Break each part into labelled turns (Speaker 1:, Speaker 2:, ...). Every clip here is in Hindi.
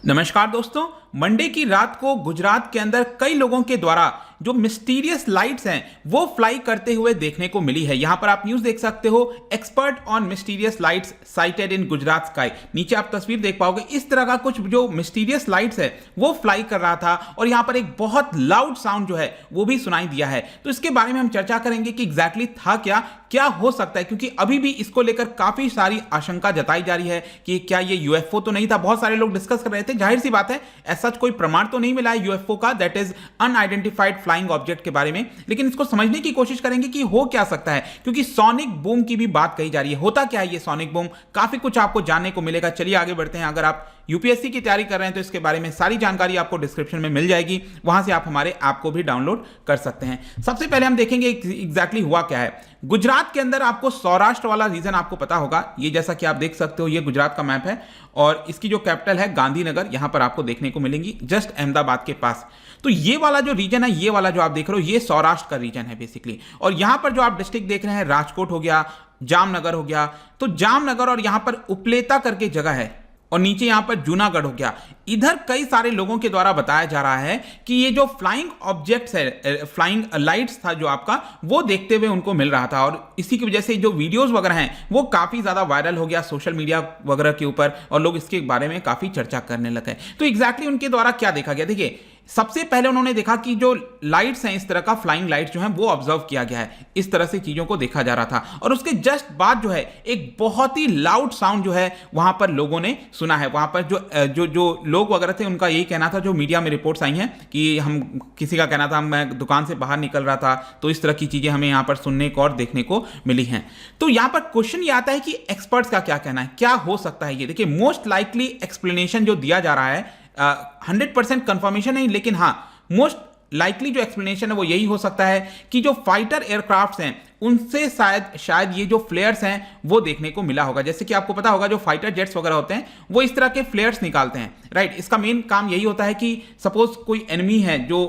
Speaker 1: नमस्कार दोस्तों। मंडे की रात को गुजरात के अंदर कई लोगों के द्वारा जो मिस्टीरियस लाइट्स हैं वो फ्लाई करते हुए देखने को मिली है। यहां पर आप न्यूज देख सकते हो, expert on mysterious lights cited in Gujarat sky. नीचे आप तस्वीर देख पाओगे, इस तरह का कुछ जो मिस्टीरियस लाइट्स है वो फ्लाई कर रहा था और यहां पर एक बहुत लाउड साउंड जो है वो भी सुनाई दिया है। तो इसके बारे में हम चर्चा करेंगे कि एग्जैक्टली था क्या हो सकता है, क्योंकि अभी भी इसको लेकर काफी सारी आशंका जताई जा रही है कि क्या ये यूएफओ तो नहीं था। बहुत सारे लोग डिस्कस कर रहे थे। जाहिर सी बात है, ऐसा कोई प्रमाण तो नहीं मिला है यूएफओ का, that is unidentified flying object के बारे में, लेकिन इसको समझने की कोशिश करेंगे कि हो क्या सकता है, क्योंकि सोनिक बूम की भी बात कही जा रही है। होता क्या है ये सोनिक बूम, काफी कुछ आपको जानने को मिलेगा। चलिए आगे बढ़ते हैं। अगर आप यूपीएससी की तैयारी कर रहे हैं तो इसके बारे में सारी जानकारी आपको डिस्क्रिप्शन में मिल जाएगी, वहां से आप हमारे ऐप को भी डाउनलोड कर सकते हैं। सबसे पहले हम देखेंगे एग्जैक्टली हुआ क्या है। गुजरात के अंदर आपको सौराष्ट्र वाला रीजन आपको पता होगा, ये जैसा कि आप देख सकते हो ये गुजरात का मैप है और इसकी जो कैपिटल है गांधीनगर, यहां पर आपको देखने को मिलेंगी जस्ट अहमदाबाद के पास। तो ये वाला जो रीजन है, ये वाला जो आप देख रहे हो, ये सौराष्ट्र का रीजन है बेसिकली। और यहां पर जो आप डिस्ट्रिक्ट देख रहे हैं, राजकोट हो गया, जामनगर हो गया, तो जामनगर और यहां पर उपलेता करके जगह है और नीचे यहां पर जूनागढ़ हो गया। इधर कई सारे लोगों के द्वारा बताया जा रहा है कि ये जो फ्लाइंग ऑब्जेक्ट्स है, फ्लाइंग लाइट्स था जो आपका, वो देखते हुए उनको मिल रहा था और इसी की वजह से जो वीडियोस वगैरह हैं वो काफी ज्यादा वायरल हो गया सोशल मीडिया वगैरह के ऊपर और लोग इसके बारे में काफी चर्चा करने लगे। तो एग्जैक्टली उनके द्वारा क्या देखा गया, देखिए सबसे पहले उन्होंने देखा कि जो लाइट्स हैं, इस तरह का फ्लाइंग लाइट्स जो हैं वो ऑब्जर्व किया गया है, इस तरह से चीजों को देखा जा रहा था। और उसके जस्ट बाद जो है एक बहुत ही लाउड साउंड जो है वहां पर लोगों ने सुना है। वहां पर जो लोग वगैरह थे उनका यही कहना था, जो मीडिया में रिपोर्ट्स आई हैं कि हम किसी का कहना था मैं दुकान से बाहर निकल रहा था तो इस तरह की चीजें हमें यहां पर सुनने को और देखने को मिली हैं। तो यहां पर क्वेश्चन ये आता है कि एक्सपर्ट्स का क्या कहना है, क्या हो सकता है ये। देखिए मोस्ट लाइकली एक्सप्लेनेशन जो दिया जा रहा है, 100% कंफर्मेशन नहीं, लेकिन हाँ मोस्ट लाइकली जो एक्सप्लेनेशन है वो यही हो सकता है कि जो फाइटर एयरक्राफ्ट्स हैं उनसे शायद ये जो फ्लेयर्स हैं वो देखने को मिला होगा। जैसे कि आपको पता होगा जो फाइटर जेट्स वगैरह होते हैं वो इस तरह के फ्लेयर्स निकालते हैं, राइट। इसका मेन काम यही होता है कि सपोज कोई एनिमी है जो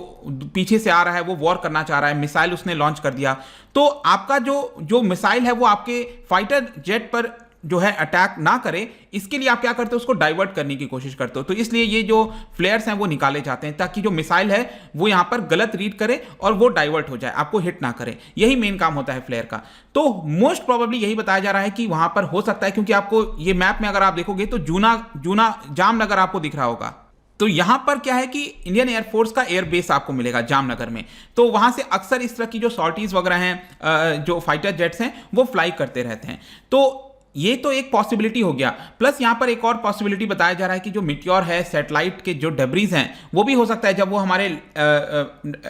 Speaker 1: पीछे से आ रहा है, वो वॉर करना चाह रहा है, मिसाइल उसने लॉन्च कर दिया, तो आपका जो मिसाइल है वो आपके फाइटर जेट पर जो है अटैक ना करे, इसके लिए आप क्या करते हो, उसको डाइवर्ट करने की कोशिश करते हो। तो इसलिए ये जो फ्लेयर्स हैं वो निकाले जाते हैं ताकि जो मिसाइल है वो यहां पर गलत रीड करे और वो डाइवर्ट हो जाए, आपको हिट ना करे। यही मेन काम होता है फ्लेयर का। तो मोस्ट प्रोबेबली यही बताया जा रहा है कि वहां पर हो सकता है, क्योंकि आपको ये मैप में अगर आप देखोगे तो जामनगर आपको दिख रहा होगा। तो यहां पर क्या है कि इंडियन एयरफोर्स का एयरबेस आपको मिलेगा जामनगर में। तो वहां से अक्सर इस तरह की जो सॉर्टीज वगैरह हैं, जो फाइटर जेट्स हैं वो फ्लाई करते रहते हैं। तो ये तो एक पॉसिबिलिटी हो गया। प्लस यहां पर एक और पॉसिबिलिटी बताया जा रहा है कि जो मिट्योर है, सैटेलाइट के जो डेब्रीज हैं, वो भी हो सकता है जब वो हमारे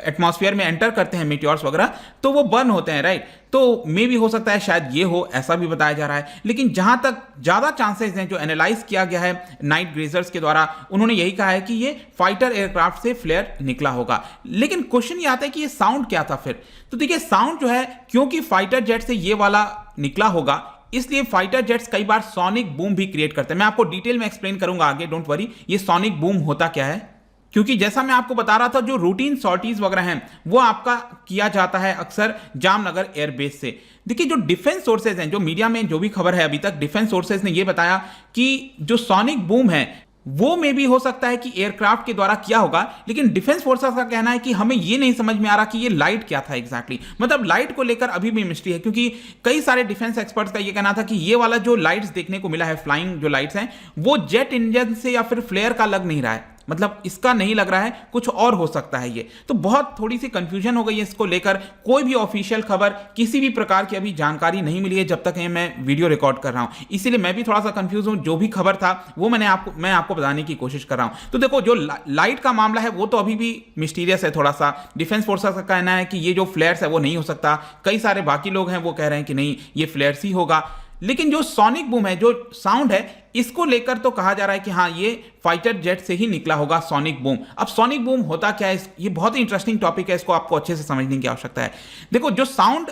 Speaker 1: एटमॉस्फेयर में एंटर करते हैं मिट्योर्स वगैरह, तो वो बर्न होते हैं, राइट। तो मे भी हो सकता है शायद ये हो, ऐसा भी बताया जा रहा है। लेकिन जहां तक ज्यादा चांसेस हैं, जो एनालाइज किया गया है नाइट ग्रेजर्स के द्वारा, उन्होंने यही कहा है कि ये फाइटर एयरक्राफ्ट से फ्लेयर निकला होगा। लेकिन क्वेश्चन ये आता है कि ये साउंड क्या था फिर। तो देखिए साउंड जो है, क्योंकि फाइटर जेट से ये वाला निकला होगा, इसलिए फाइटर जेट्स कई बार सोनिक बूम भी क्रिएट करते हैं। मैं आपको डिटेल में एक्सप्लेन करूंगा आगे, डोंट वरी। ये सोनिक बूम होता क्या है, क्योंकि जैसा मैं आपको बता रहा था जो रूटीन सॉर्टीज वगैरह हैं वो आपका किया जाता है अक्सर जामनगर एयरबेस से। देखिए जो डिफेंस सोर्सेज हैं, जो मीडिया में जो भी खबर है अभी तक, डिफेंस सोर्सेज ने ये बताया कि जो सोनिक बूम है वो में भी हो सकता है कि एयरक्राफ्ट के द्वारा किया होगा। लेकिन डिफेंस फोर्सेस का कहना है कि हमें ये नहीं समझ में आ रहा कि ये लाइट क्या था एग्जैक्टली। मतलब लाइट को लेकर अभी भी मिस्ट्री है, क्योंकि कई सारे डिफेंस एक्सपर्ट्स का ये कहना था कि ये वाला जो लाइट्स देखने को मिला है, फ्लाइंग जो लाइट्स हैं, वो जेट इंजन से या फिर फ्लेयर का लग नहीं रहा है। मतलब इसका नहीं लग रहा है, कुछ और हो सकता है ये। तो बहुत थोड़ी सी कंफ्यूजन हो गई है इसको लेकर। कोई भी ऑफिशियल खबर, किसी भी प्रकार की अभी जानकारी नहीं मिली है जब तक मैं वीडियो रिकॉर्ड कर रहा हूं। इसीलिए मैं भी थोड़ा सा कंफ्यूज हूं। जो भी खबर था वो मैं आपको बताने की कोशिश कर रहा हूं। तो देखो जो लाइट का मामला है वो तो अभी भी मिस्टीरियस है थोड़ा सा। डिफेंस फोर्सेस का कहना है कि ये जो फ्लेयर्स है वो नहीं हो सकता। कई सारे बाकी लोग हैं वो कह रहे हैं कि नहीं, ये फ्लेयर्स ही होगा। लेकिन जो सोनिक बूम है, जो साउंड है, इसको लेकर तो कहा जा रहा है कि हाँ ये फाइटर जेट से ही निकला होगा सोनिक बूम। अब सोनिक बूम होता क्या है, ये बहुत ही इंटरेस्टिंग टॉपिक है, इसको आपको अच्छे से समझने की आवश्यकता है। देखो जो साउंड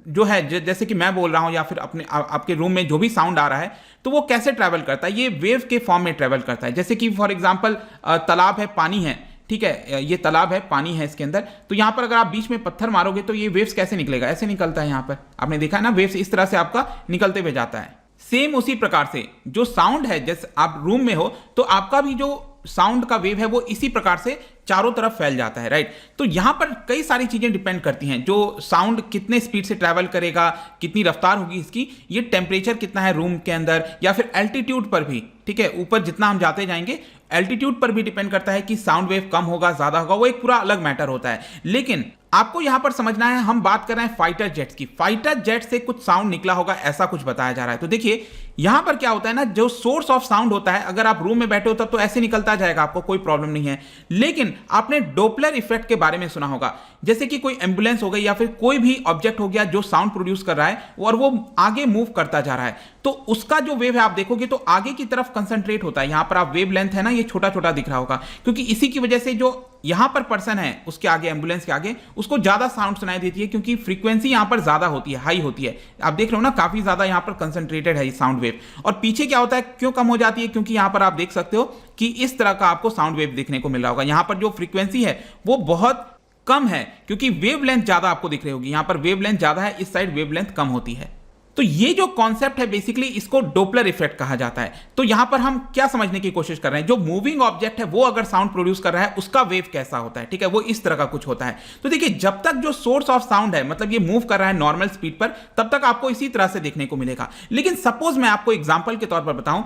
Speaker 1: जो है, जैसे कि मैं बोल रहा हूं या फिर आपके रूम में जो भी साउंड आ रहा है, तो वो कैसे ट्रैवल करता है, ये वेव के फॉर्म में ट्रैवल करता है। जैसे कि फॉर एग्जांपल तालाब है, पानी है, ठीक है, ये तालाब है, पानी है इसके अंदर, तो यहां पर अगर आप बीच में पत्थर मारोगे तो ये वेव्स कैसे निकलेगा, ऐसे निकलता है। यहां पर आपने देखा है ना, वेव्स इस तरह से आपका निकलते हुए जाता है। सेम उसी प्रकार से जो साउंड है, जैसे आप रूम में हो तो आपका भी जो साउंड का वेव है वो इसी प्रकार से चारों तरफ फैल जाता है, राइट। तो यहां पर कई सारी चीजें डिपेंड करती हैं, जो साउंड कितने स्पीड से ट्रैवल करेगा, कितनी रफ्तार होगी इसकी, ये टेम्परेचर कितना है रूम के अंदर, या फिर एल्टीट्यूड पर भी, ठीक है, ऊपर जितना हम जाते जाएंगे एल्टीट्यूड पर भी डिपेंड करता है कि साउंड वेव कम होगा ज्यादा होगा, वो एक पूरा अलग मैटर होता है। लेकिन आपको यहां पर समझना है, हम बात कर रहे हैं फाइटर जेट्स की, फाइटर जेट से कुछ साउंड निकला होगा ऐसा कुछ बताया जा रहा है। तो देखिए यहां पर क्या होता है ना, जो सोर्स ऑफ साउंड होता है, अगर आप रूम में बैठे हो तब तो ऐसे निकलता जाएगा, आपको कोई प्रॉब्लम नहीं है। लेकिन आपने डोपलर इफेक्ट के बारे में सुना होगा, जैसे कि कोई एम्बुलेंस हो गई या फिर कोई भी ऑब्जेक्ट हो गया जो साउंड प्रोड्यूस कर रहा है और वो आगे मूव करता जा रहा है, तो उसका जो वेव है आप देखोगे तो आगे की तरफ कंसंट्रेट होता है। यहां पर आप वेव लेंथ है ना, ये छोटा छोटा दिख रहा होगा, क्योंकि इसी की वजह से जो यहां पर पर्सन है उसके आगे, एम्बुलेंस के आगे, उसको ज्यादा साउंड सुनाई देती है, क्योंकि फ्रीक्वेंसी यहां पर ज्यादा होती है, हाई होती है। आप देख रहे हो ना, काफी ज्यादा यहां पर कंसंट्रेटेड है ये साउंड वेव। और पीछे क्या होता है, क्यों कम हो जाती है, क्योंकि यहां पर आप देख सकते हो कि इस तरह का आपको साउंड वेव देखने को मिल रहा होगा। यहां पर जो फ्रीक्वेंसी है वो बहुत कम है, क्योंकि वेव लेंथ ज्यादा आपको दिख रही होगी, यहां पर वेव लेंथ ज्यादा है, इस साइड वेव लेंथ कम होती है। तो ये जो कॉन्सेप्ट है बेसिकली इसको डोपलर इफेक्ट कहा जाता है। तो यहां पर हम क्या समझने की कोशिश कर रहे हैं, जो मूविंग ऑब्जेक्ट है वो अगर साउंड प्रोड्यूस कर रहा है उसका वेव कैसा होता है, ठीक है, वो इस तरह का कुछ होता है। तो देखिए जब तक जो सोर्स ऑफ साउंड है, मतलब ये मूव कर रहा है नॉर्मल स्पीड पर, तब तक आपको इसी तरह से देखने को मिलेगा। लेकिन सपोज मैं आपको एग्जांपल के तौर पर बताऊं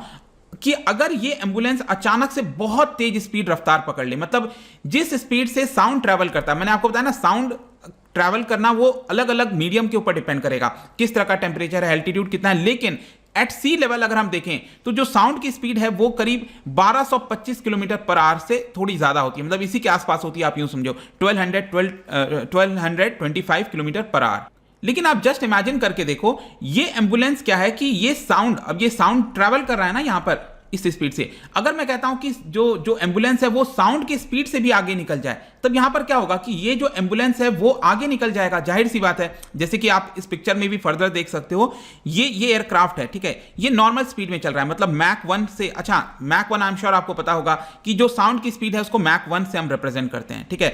Speaker 1: कि अगर ये एम्बुलेंस अचानक से बहुत तेज स्पीड रफ्तार पकड़ ले, मतलब जिस स्पीड से साउंड ट्रैवल करता है, मैंने आपको बताया ना साउंड ट्रैवल करना वो अलग अलग मीडियम के ऊपर डिपेंड करेगा, किस तरह का टेम्परेचर है, एल्टीट्यूड कितना है। लेकिन एट सी लेवल अगर हम देखें तो जो साउंड की स्पीड है वो करीब 1225 किलोमीटर पर आवर से थोड़ी ज्यादा होती है, मतलब इसी के आसपास होती है, आप यूं समझो 1225 किलोमीटर पर आवर। लेकिन आप जस्ट इमेजिन करके देखो, ये एम्बुलेंस क्या है कि ये साउंड, अब ये साउंड ट्रैवल कर रहा है ना यहां पर इस स्पीड से, अगर मैं कहता हूं कि जो एम्बुलेंस है वो साउंड की स्पीड से भी आगे निकल जाए, तब यहां पर क्या होगा कि ये जो एम्बुलेंस है वो आगे निकल जाएगा, जाहिर सी बात है। जैसे कि आप इस पिक्चर में भी फर्दर देख सकते हो, ये एयरक्राफ्ट है, ठीक है, ये नॉर्मल स्पीड में चल रहा है, मतलब मैक 1 से, अच्छा मैक 1 आई एम श्योर आपको पता होगा कि जो साउंड की स्पीड है उसको मैक 1 से हम रिप्रेजेंट करते हैं, ठीक है।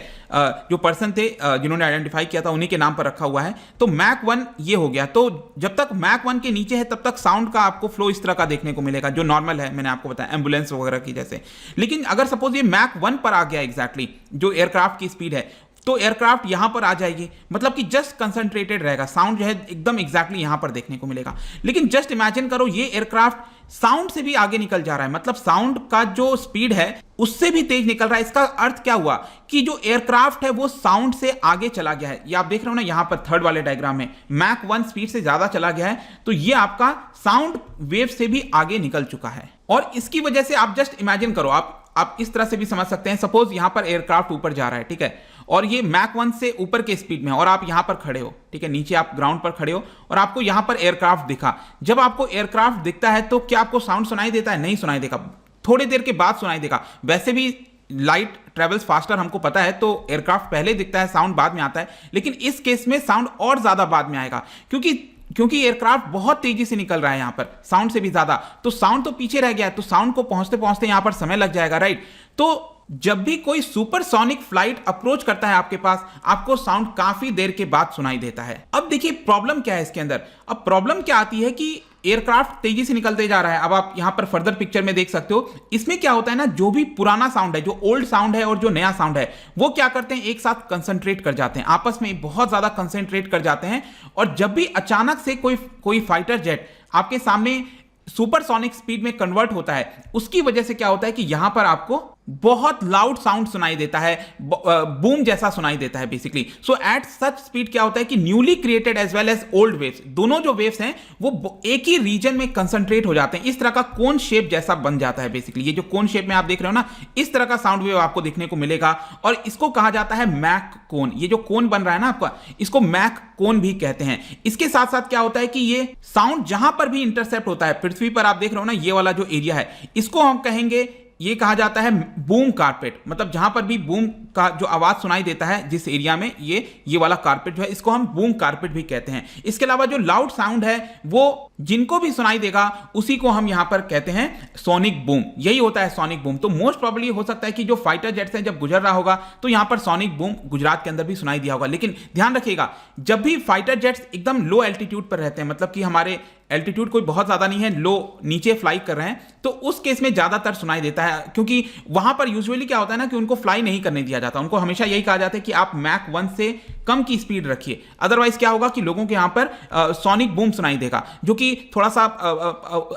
Speaker 1: जो पर्सन थे जिन्होंने आइडेंटिफाई किया था उन्हीं के नाम पर रखा हुआ है, तो मैक 1 ये हो गया। तो जब तक मैक 1 के नीचे है तब तक साउंड का आपको फ्लो इस तरह का देखने को मिलेगा, जो नॉर्मल है, मैंने आपको बताया एम्बुलेंस वगैरह की जैसे। लेकिन अगर सपोज ये मैक 1 पर आ गया एग्जैक्टली जो एयरक्राफ्ट की स्पीड है, तो एयरक्राफ्ट यहां पर आ जाएगी, मतलब कि जस्ट कंसंट्रेटेड रहेगा, साउंड जो है एकदम एग्जैक्टली यहां पर देखने को मिलेगा। लेकिन जस्ट इमेजिन करो ये एयरक्राफ्ट साउंड से भी आगे निकल जा रहा है, मतलब साउंड का जो स्पीड है उससे भी तेज निकल रहा है। इसका अर्थ क्या हुआ कि जो एयरक्राफ्ट है वो साउंड से आगे चला गया है। ये आप देख रहे हो ना यहां पर थर्ड वाले डायग्राम में, मैक 1 स्पीड से ज्यादा चला गया है, तो ये आपका साउंड वेव से भी आगे निकल चुका है। और इसकी वजह से आप जस्ट इमेजिन करो, आप इस तरह से भी समझ सकते हैं, सपोज यहां पर एयरक्राफ्ट ऊपर जा रहा है, ठीक है, और ये मैक 1 से ऊपर के स्पीड में, और आप यहां पर खड़े हो, ठीक है, नीचे आप ग्राउंड पर खड़े हो और आपको यहां पर एयरक्राफ्ट दिखा। जब आपको एयरक्राफ्ट दिखता है तो क्या आपको साउंड सुनाई देता है? नहीं सुनाई देगा, थोड़ी देर के बाद सुनाई देगा। वैसे भी लाइट ट्रेवल्स फास्टर हमको पता है, तो एयरक्राफ्ट पहले दिखता है, साउंड बाद में आता है। लेकिन इस केस में साउंड और ज्यादा बाद में आएगा, क्योंकि एयरक्राफ्ट बहुत तेजी से निकल रहा है यहां पर, साउंड से भी ज्यादा, तो साउंड तो पीछे रह गया है, तो साउंड को पहुंचते पहुंचते यहां पर समय लग जाएगा, राइट। तो जब भी कोई सुपरसोनिक फ्लाइट अप्रोच करता है आपके पास, आपको साउंड काफी देर के बाद सुनाई देता है। अब देखिए प्रॉब्लम क्या है इसके अंदर, अब प्रॉब्लम क्या आती है कि एयरक्राफ्ट तेजी से निकलते जा रहा है। अब आप यहां पर फर्दर पिक्चर में देख सकते हो, इसमें क्या होता है ना, जो भी पुराना साउंड है, जो ओल्ड साउंड है और जो नया साउंड है, वो क्या करते हैं, एक साथ कंसंट्रेट कर जाते हैं, आपस में बहुत ज्यादा कंसंट्रेट कर जाते हैं। और जब भी अचानक से कोई फाइटर जेट आपके सामने सुपरसोनिक स्पीड में कन्वर्ट होता है, उसकी वजह से क्या होता है कि यहां पर आपको बहुत लाउड साउंड सुनाई देता है, बूम जैसा सुनाई देता है basically. So at such speed क्या होता है कि newly created as well as old waves, दोनों जो वेव्स हैं वो एक ही रीजन में कंसंट्रेट हो जाते हैं, इस तरह का कोन शेप जैसा बन जाता है बेसिकली। ये जो कोन शेप में आप देख रहे हो ना, इस तरह का साउंड वेव आपको देखने को मिलेगा, और इसको कहा जाता है मैक कोन। ये जो कोन बन रहा है ना आपका, इसको मैक कोन भी कहते हैं। इसके साथ साथ क्या होता है कि ये साउंड जहां पर भी इंटरसेप्ट होता है, पृथ्वी पर आप देख रहे हो ना, ये वाला जो एरिया है, इसको हम कहेंगे, ये कहा जाता है बूम कारपेट। मतलब जहां पर भी बूम का जो आवाज सुनाई देता है जिस एरिया में, ये वाला कारपेट जो है, इसको हम बूम कारपेट भी कहते हैं। इसके अलावा जो लाउड साउंड है वो जिनको भी सुनाई देगा उसी को हम यहां पर कहते हैं सोनिक बूम। यही होता है सोनिक बूम। तो मोस्ट प्रोबेबली हो सकता है कि जो फाइटर जेट्स हैं जब गुजर रहा होगा तो यहां पर सोनिक बूम गुजरात के अंदर भी सुनाई दिया होगा। लेकिन ध्यान रखिएगा, जब भी फाइटर जेट्स एकदम लो एल्टीट्यूड पर रहते हैं, मतलब कि हमारे एल्टीट्यूड कोई बहुत ज़्यादा नहीं है, लो नीचे फ्लाई कर रहे हैं, तो उस केस में ज़्यादातर सुनाई देता है, क्योंकि वहाँ पर यूजुअली क्या होता है ना कि उनको फ्लाई नहीं करने दिया जाता, उनको हमेशा यही कहा जाता है कि आप मैक 1 से कम की स्पीड रखिए। अदरवाइज क्या होगा कि लोगों के यहाँ पर सोनिक बूम सुनाई देगा, जो कि थोड़ा सा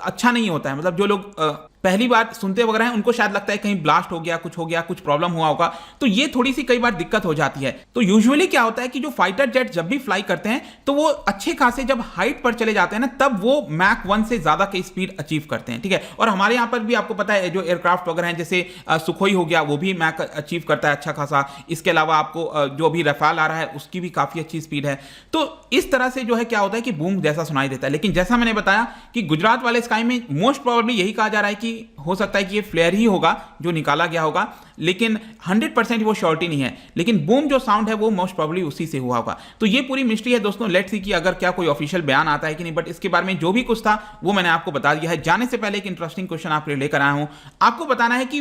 Speaker 1: अच्छा नहीं होता है। मतलब जो लोग पहली बार सुनते वगैरह हैं उनको शायद लगता है कहीं ब्लास्ट हो गया, कुछ हो गया, कुछ प्रॉब्लम हुआ होगा, तो ये थोड़ी सी कई बार दिक्कत हो जाती है। तो यूजुअली क्या होता है कि जो फाइटर जेट जब भी फ्लाई करते हैं तो वो अच्छे खासे जब हाइट पर चले जाते हैं ना, तब वो मैक 1 से ज्यादा की स्पीड अचीव करते हैं, ठीक है। और हमारे यहाँ पर भी आपको पता है जो एयरक्राफ्ट वगैरह हैं, जैसे सुखोई हो गया, वो भी मैक अचीव करता है अच्छा खासा। इसके अलावा आपको जो अभी रफाल आ रहा है उसकी भी काफी अच्छी स्पीड है। तो इस तरह से जो है क्या होता है कि बूम जैसा सुनाई देता है। लेकिन जैसा मैंने बताया कि गुजरात वाले स्काई में मोस्ट प्रोबेबली यही कहा जा रहा है कि हो सकता है कि ये फ्लेयर ही होगा जो निकाला गया होगा, लेकिन 100% वो श्योरिटी नहीं है। लेकिन बूम जो साउंड है वो मोस्ट प्रोबेबली उसी से हुआ होगा। तो ये पूरी मिस्ट्री है दोस्तों। लेट्स सी कि अगर क्या कोई ऑफिशियल बयान आता है कि नहीं, बट इसके बारे में जो भी कुछ था वो मैंने आपको बता दिया है। जाने से पहले एक इंटरेस्टिंग क्वेश्चन आपके लिए लेकर आया हूं। आपको बताना है कि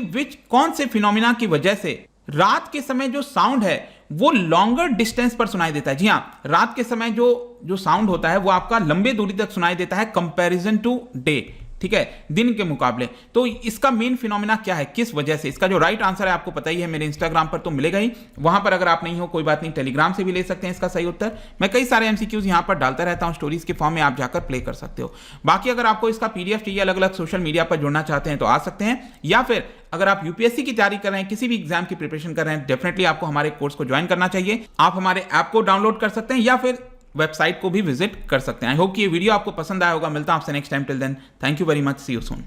Speaker 1: कौन से फिनोमिना की वजह से रात के समय जो साउंड है वो लॉन्गर डिस्टेंस पर सुनाई देता है। जी हाँ, रात के समय जो साउंड होता है वो आपका लंबे दूरी तक सुनाई देता है कंपैरिजन टू डे, ठीक है, दिन के मुकाबले। तो इसका मेन फिनोमिना क्या है, किस वजह से? इसका जो राइट आंसर है आपको पता ही है, मेरे इंस्टाग्राम पर तो मिलेगा ही। वहां पर अगर आप नहीं हो कोई बात नहीं, टेलीग्राम से भी ले सकते हैं इसका सही उत्तर। मैं कई सारे एमसीक्यूज यहां पर डालता रहता हूं स्टोरीज के फॉर्म में, आप जाकर प्ले कर सकते हो। बाकी अगर आपको इसका पीडीएफ चाहिए, अलग अलग सोशल मीडिया पर जुड़ना चाहते हैं तो आ सकते हैं, या फिर अगर आप यूपीएससी की तैयारी कर रहे हैं, किसी भी एग्जाम की प्रिपरेशन कर रहे हैं, डेफिनेटली आपको हमारे कोर्स को ज्वाइन करना चाहिए। आप हमारे ऐप को डाउनलोड कर सकते हैं या फिर वेबसाइट को भी विजिट कर सकते हैं। आई होप कि ये वीडियो आपको पसंद आया होगा। मिलता हूं आपसे next time. Till then, thank you very much, see you soon.